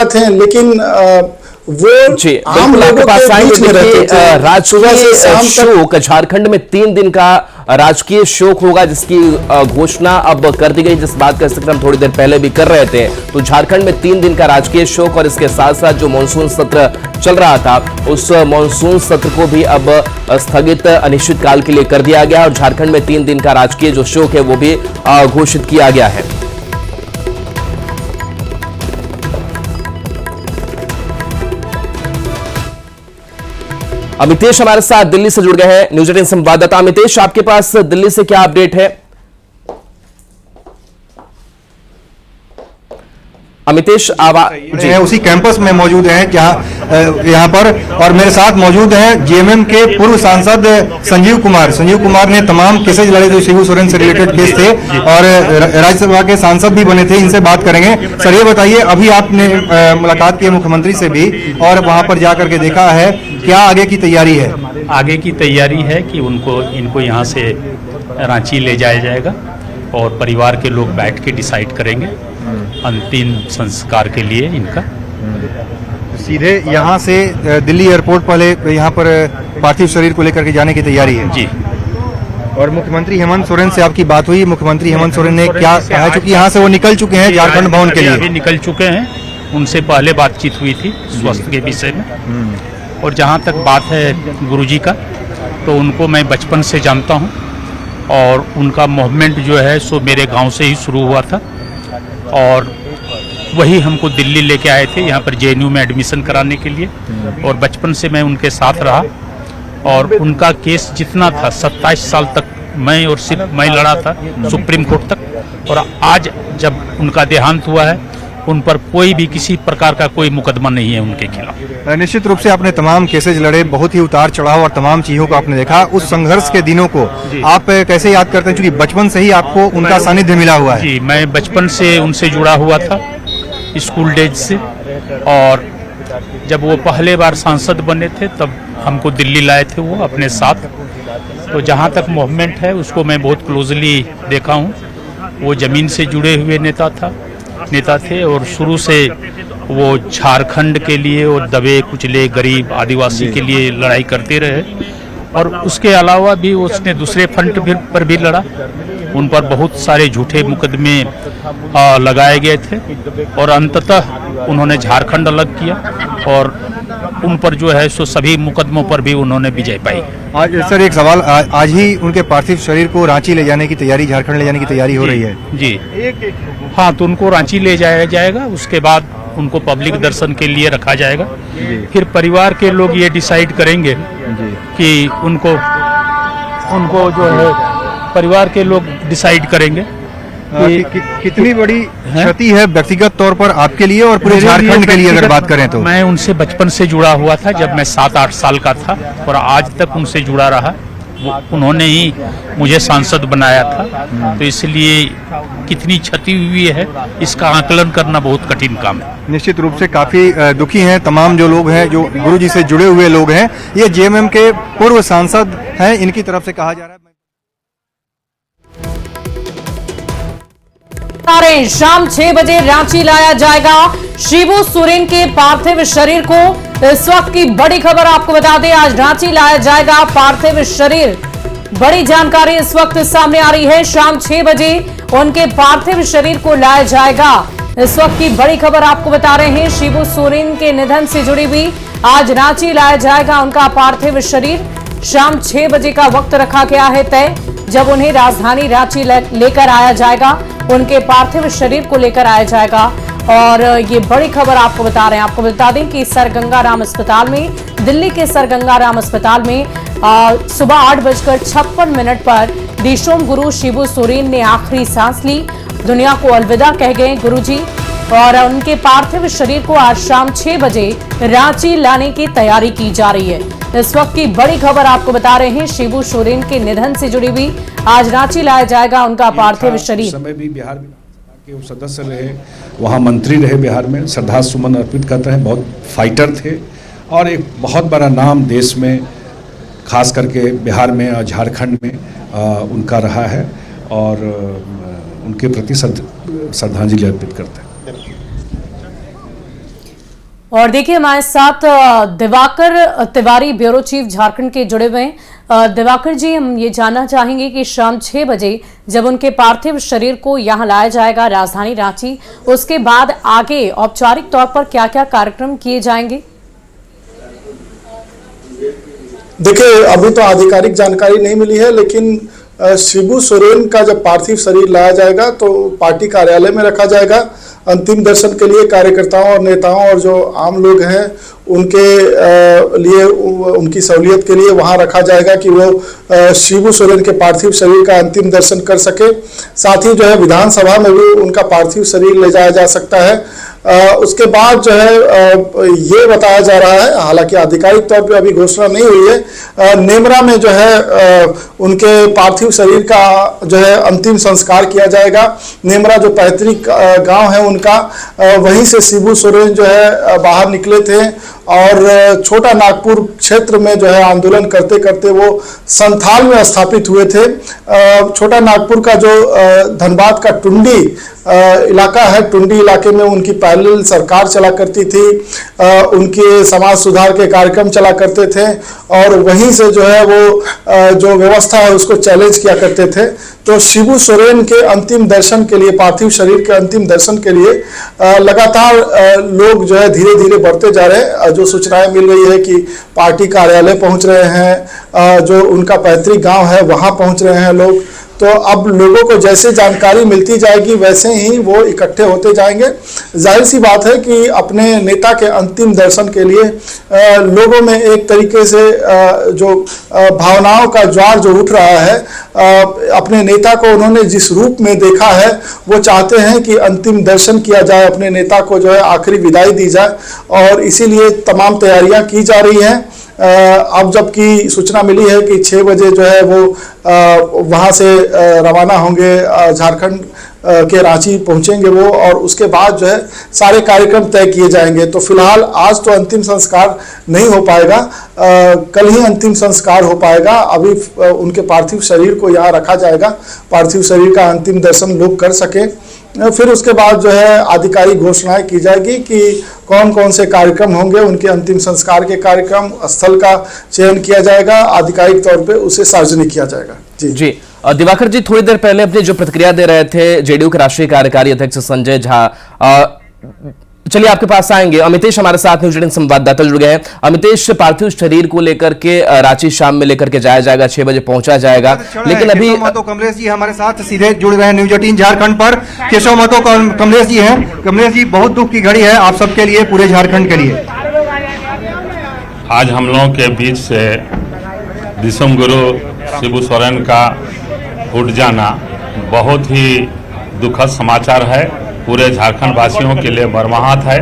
थे, लेकिन वो जी आम लोगों के बीच में रहते थे। राजकीय शोक, झारखंड में 3 दिन का राजकीय शोक होगा, जिसकी घोषणा अब कर दी गई, जिस बात का जिक्र हम थोड़ी देर पहले भी कर रहे थे। तो झारखंड में 3 दिन का राजकीय शोक और इसके साथ साथ जो मानसून सत्र चल रहा था, उस मानसून सत्र को भी अब स्थगित अनिश्चितकाल के लिए कर दिया गया और झारखंड में 3 दिन का राजकीय जो शोक है वो भी घोषित किया गया है। अमितेश हमारे साथ दिल्ली से जुड़ गए हैं, न्यूज 18 संवाददाता। अमितेश, आपके पास दिल्ली से क्या अपडेट है? अमितेश जी उसी कैंपस में मौजूद हैं जहां यहाँ पर, और मेरे साथ मौजूद हैं जेएमएम के पूर्व सांसद संजीव कुमार। संजीव कुमार ने तमाम केसेज लड़े जो शिबू सोरेन से रिलेटेड केस थे और राज्यसभा के सांसद भी बने थे। इनसे बात करेंगे। सर ये बताइए, अभी आपने मुलाकात की मुख्यमंत्री से भी और वहां पर जाकर के देखा है, क्या आगे की तैयारी है? आगे की तैयारी है कि इनको यहाँ से रांची ले जाया जाएगा और परिवार के लोग बैठ के डिसाइड करेंगे अंतिम संस्कार के लिए इनका। सीधे यहाँ से दिल्ली एयरपोर्ट पहले यहाँ पर पार्थिव शरीर को लेकर के जाने की तैयारी है जी। और मुख्यमंत्री हेमंत सोरेन से आपकी बात हुई? मुख्यमंत्री हेमंत सोरेन ने क्या कहा, चूंकि यहाँ से वो निकल चुके हैं झारखंड भवन के लिए? अभी निकल चुके हैं, उनसे पहले बातचीत हुई थी स्वास्थ्य के विषय में। और जहाँ तक बात है गुरुजी का, तो उनको मैं बचपन से जानता हूँ और उनका मूवमेंट जो है सो मेरे गांव से ही शुरू हुआ था और वही हमको दिल्ली लेके आए थे यहाँ पर जेएनयू में एडमिशन कराने के लिए। और बचपन से मैं उनके साथ रहा और उनका केस जितना था 27 साल तक मैं और सिर्फ मैं लड़ा था सुप्रीम कोर्ट तक। और आज जब उनका देहांत हुआ है, उन पर कोई भी किसी प्रकार का कोई मुकदमा नहीं है उनके खिलाफ। निश्चित रूप से आपने तमाम केसेज लड़े, बहुत ही उतार चढ़ाव और तमाम चीजों को आपने देखा। उस संघर्ष के दिनों को आप कैसे याद करते हैं, क्योंकि बचपन से ही आपको उनका सानिध्य मिला हुआ है? जी, मैं बचपन से उनसे जुड़ा हुआ था स्कूल डेज से, और जब वो पहले बार सांसद बने थे तब हमको दिल्ली लाए थे वो अपने साथ। तो जहाँ तक मूवमेंट है उसको मैं बहुत क्लोजली देखा हूँ। वो जमीन से जुड़े हुए नेता थे और शुरू से वो झारखंड के लिए और दबे कुचले गरीब आदिवासी के लिए लड़ाई करते रहे। और उसके अलावा भी उसने दूसरे फ्रंट पर भी लड़ा। उन पर बहुत सारे झूठे मुकदमे लगाए गए थे और अंततः उन्होंने झारखंड अलग किया और उन पर जो है सो सभी मुकदमों पर भी उन्होंने विजय पाई। आज सर एक सवाल, आज ही उनके पार्थिव शरीर को रांची ले जाने की तैयारी, झारखंड ले जाने की तैयारी हो रही है? जी हाँ, तो उनको रांची ले जाया जाएगा, उसके बाद उनको पब्लिक दर्शन के लिए रखा जाएगा। फिर परिवार के लोग ये डिसाइड करेंगे कि उनको जो है परिवार के लोग डिसाइड करेंगे कितनी बड़ी क्षति है व्यक्तिगत तौर पर आपके लिए और पूरे झारखंड के लिए अगर बात करें तो? मैं उनसे बचपन से जुड़ा हुआ था, जब मैं 7-8 साल का था और आज तक उनसे जुड़ा रहा। उन्होंने ही मुझे सांसद बनाया था, तो इसलिए कितनी क्षति हुई है इसका आकलन करना बहुत कठिन काम है। निश्चित रूप से काफी दुखी हैं तमाम जो लोग हैं, जो गुरुजी से जुड़े हुए लोग हैं। ये जेएमएम के पूर्व सांसद हैं, इनकी तरफ से कहा जा रहा है। शाम 6 बजे रांची लाया जाएगा शिबू सोरेन के पार्थिव शरीर को। इस वक्त की बड़ी खबर आपको बता दें, आज रांची लाया जाएगा पार्थिव शरीर। बड़ी जानकारी इस वक्त सामने आ रही है, शाम 6 बजे उनके पार्थिव शरीर को लाया जाएगा। इस वक्त की बड़ी खबर आपको बता रहे हैं, शिबू सोरेन के निधन से जुड़ी हुई आज रांची लाया जाएगा उनका पार्थिव शरीर। शाम 6 बजे का वक्त रखा गया है तय, जब उन्हें राजधानी रांची लेकर आया जाएगा, उनके पार्थिव शरीर को लेकर आया जाएगा। और ये बड़ी खबर आपको बता रहे हैं। आपको बता दें कि सर गंगा राम अस्पताल में, दिल्ली के सर गंगा राम अस्पताल में सुबह 8:56 पर देशोम गुरु शिबू सोरेन ने आखिरी सांस ली, दुनिया को अलविदा कह गए गुरुजी। और उनके पार्थिव शरीर को आज शाम 6 बजे रांची लाने की तैयारी की जा रही है। इस वक्त की बड़ी खबर आपको बता रहे हैं, शिबू सोरेन के निधन से जुड़ी हुई आज रांची लाया जाएगा उनका पार्थिव शरीर। समय भी बिहार के वो सदस्य रहे, वहाँ मंत्री रहे, बिहार में श्रद्धा सुमन अर्पित करते हैं। बहुत फाइटर थे और एक बहुत बड़ा नाम देश में, खास करके बिहार में और झारखंड में उनका रहा है और उनके प्रति श्रद्धांजलि अर्पित करते हैं। और देखिए हमारे साथ दिवाकर तिवारी ब्यूरो चीफ झारखंड के जुड़े हुए हैं। दिवाकर जी, हम ये जानना चाहेंगे कि शाम 6 बजे जब उनके पार्थिव शरीर को यहां लाया जाएगा राजधानी रांची, उसके बाद आगे औपचारिक तौर पर क्या क्या कार्यक्रम किए जाएंगे? देखिए, अभी तो आधिकारिक जानकारी नहीं मिली है, लेकिन शिबू सोरेन का जब पार्थिव शरीर लाया जाएगा तो पार्टी कार्यालय में रखा जाएगा। अंतिम दर्शन के लिए कार्यकर्ताओं और नेताओं और जो आम लोग हैं उनके लिए, उनकी सहूलियत के लिए वहां रखा जाएगा कि वो शिबू सोरेन के पार्थिव शरीर का अंतिम दर्शन कर सके। साथ ही जो है विधानसभा में भी उनका पार्थिव शरीर ले जाया जा सकता है। उसके बाद जो है ये बताया जा रहा है, हालांकि आधिकारिक तौर पे अभी घोषणा नहीं हुई है, नेमरा में जो है उनके पार्थिव शरीर का जो है अंतिम संस्कार किया जाएगा। नेमरा जो पैतृक गांव है उनका, वहीं से शिबू सोरेन जो है बाहर निकले थे और छोटा नागपुर क्षेत्र में जो है आंदोलन करते करते वो संथाल में स्थापित हुए थे। छोटा नागपुर का जो धनबाद का टुंडी इलाका है, टुंडी इलाके में उनकी पैरेलल सरकार चला करती थी, उनके समाज सुधार के कार्यक्रम चला करते थे और वहीं से जो है वो जो व्यवस्था है उसको चैलेंज किया करते थे। तो शिबू सोरेन के अंतिम दर्शन के लिए, पार्थिव शरीर के अंतिम दर्शन के लिए लगातार लोग जो है धीरे धीरे बढ़ते जा रहे हैं। जो सूचनाएं मिल रही है कि पार्टी कार्यालय पहुंच रहे हैं, जो उनका पैतृक गांव है वहां पहुंच रहे हैं लोग। तो अब लोगों को जैसे जानकारी मिलती जाएगी वैसे ही वो इकट्ठे होते जाएंगे। जाहिर सी बात है कि अपने नेता के अंतिम दर्शन के लिए लोगों में एक तरीके से जो भावनाओं का ज्वार जो उठ रहा है, अपने नेता को उन्होंने जिस रूप में देखा है वो चाहते हैं कि अंतिम दर्शन किया जाए, अपने नेता को जो है आखिरी विदाई दी जाए और इसीलिए तमाम तैयारियां की जा रही हैं। अब जबकि सूचना मिली है कि 6 बजे जो है वो वहाँ से रवाना होंगे, झारखंड के रांची पहुंचेंगे वो, और उसके बाद जो है सारे कार्यक्रम तय किए जाएंगे। तो फिलहाल आज तो अंतिम संस्कार नहीं हो पाएगा, कल ही अंतिम संस्कार हो पाएगा। अभी उनके पार्थिव शरीर को यहाँ रखा जाएगा, पार्थिव शरीर का अंतिम दर्शन लोग कर सके। फिर उसके बाद जो है आधिकारिक घोषणाएं की जाएगी कि कौन कौन से कार्यक्रम होंगे, उनके अंतिम संस्कार के कार्यक्रम, स्थल का चयन किया जाएगा, आधिकारिक तौर पे उसे सार्वजनिक किया जाएगा। जी दिवाकर जी, थोड़ी देर पहले अपनी जो प्रतिक्रिया दे रहे थे जेडीयू के राष्ट्रीय कार्यकारी अध्यक्ष संजय झा, चलिए आपके पास आएंगे। अमितेश हमारे साथ न्यूज 18 संवाददाता जुड़ गए हैं। अमितेश, पार्थिव शरीर को लेकर के रांची शाम में लेकर के जाया जाएगा, 6 बजे पहुंचा जाएगा, लेकिन अभी तो कमलेश जी हमारे साथ सीधे जुड़ गए हैं न्यूज 18 झारखंड पर। केशव महतो कमलेश जी हैं। कमलेश जी, बहुत दुख की घड़ी है आप सबके लिए, पूरे झारखंड के लिए। आज हम लोगों के बीच से विश्व गुरु शिबू सोरेन का उठ जाना बहुत ही दुखद समाचार है, पूरे झारखंड वासियों के लिए मर्माहत है।